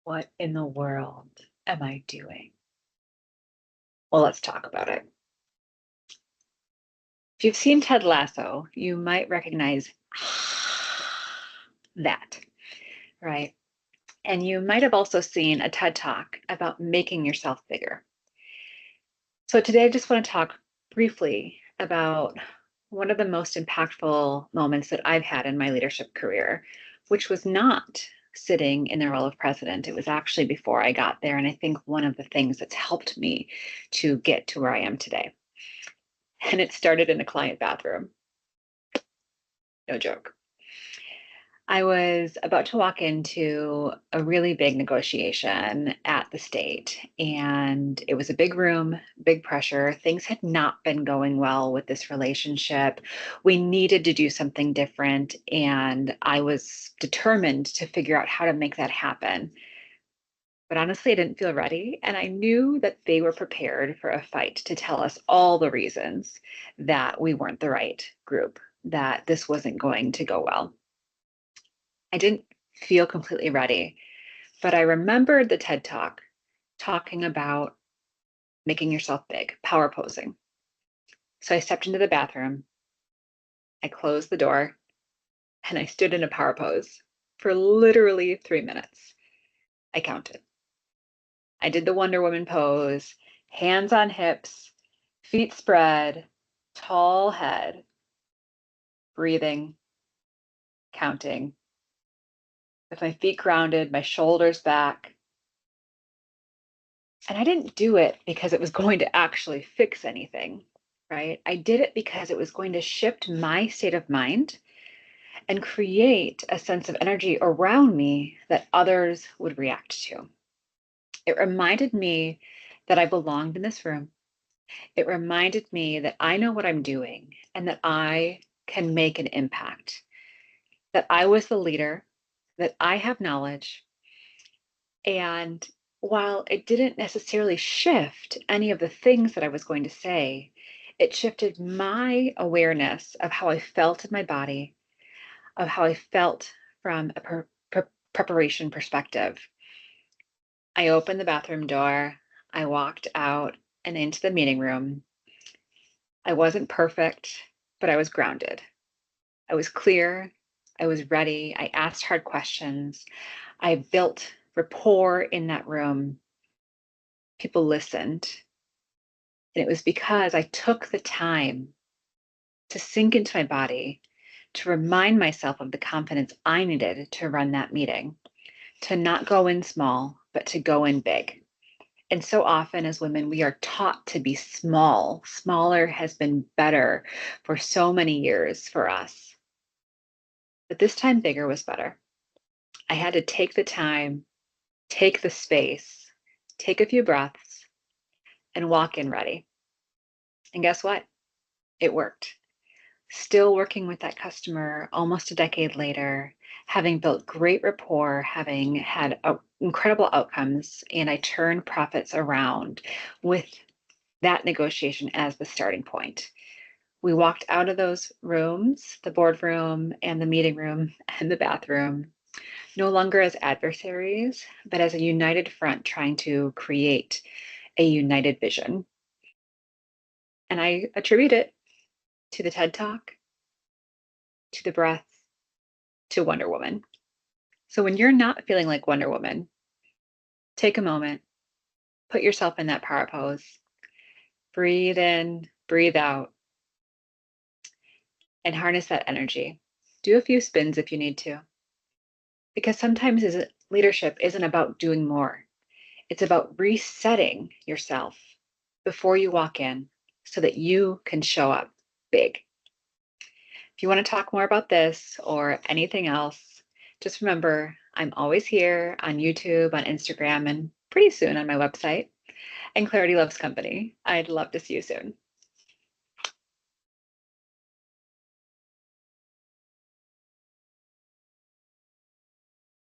What in the world am I doing? Well, let's talk about it. If you've seen Ted Lasso, you might recognize that, right? And you might have also seen a TED Talk about making yourself bigger. So today I just want to talk briefly about one of the most impactful moments that I've had in my leadership career, which was not sitting in the role of president. It was actually before I got there. And I think one of the things that's helped me to get to where I am today. And it started in a client bathroom. No joke. I was about to walk into a really big negotiation at the state, and it was a big room, big pressure. Things had not been going well with this relationship. We needed to do something different, and I was determined to figure out how to make that happen. But honestly, I didn't feel ready, and I knew that they were prepared for a fight to tell us all the reasons that we weren't the right group, that this wasn't going to go well. I didn't feel completely ready, but I remembered the TED Talk talking about making yourself big, power posing. So I stepped into the bathroom, I closed the door, and I stood in a power pose for literally 3 minutes. I counted. I did the Wonder Woman pose, hands on hips, feet spread, tall head, breathing, counting, with my feet grounded, my shoulders back. And I didn't do it because it was going to actually fix anything, right? I did it because it was going to shift my state of mind and create a sense of energy around me that others would react to. It reminded me that I belonged in this room. It reminded me that I know what I'm doing and that I can make an impact, that I was the leader, that I have knowledge. And while it didn't necessarily shift any of the things that I was going to say, it shifted my awareness of how I felt in my body, of how I felt from a preparation perspective. I opened the bathroom door, I walked out and into the meeting room. I wasn't perfect, but I was grounded. I was clear. I was ready. I asked hard questions. I built rapport in that room. People listened. And it was because I took the time to sink into my body, to remind myself of the confidence I needed to run that meeting, to not go in small, but to go in big. And so often as women, we are taught to be small. Smaller has been better for so many years for us. But this time, bigger was better. I had to take the time, take the space, take a few breaths, and walk in ready. And guess what? It worked. Still working with that customer almost a decade later, having built great rapport, having had incredible outcomes, and I turned profits around with that negotiation as the starting point. We walked out of those rooms, the boardroom and the meeting room and the bathroom, no longer as adversaries, but as a united front trying to create a united vision. And I attribute it to the TED Talk, to the breath, to Wonder Woman. So when you're not feeling like Wonder Woman, take a moment, put yourself in that power pose, breathe in, breathe out, and harness that energy. Do a few spins if you need to, because sometimes leadership isn't about doing more. It's about resetting yourself before you walk in so that you can show up big. If you want to talk more about this or anything else, just remember I'm always here on YouTube, on Instagram, and pretty soon on my website. And Clarity Loves Company. I'd love to see you soon.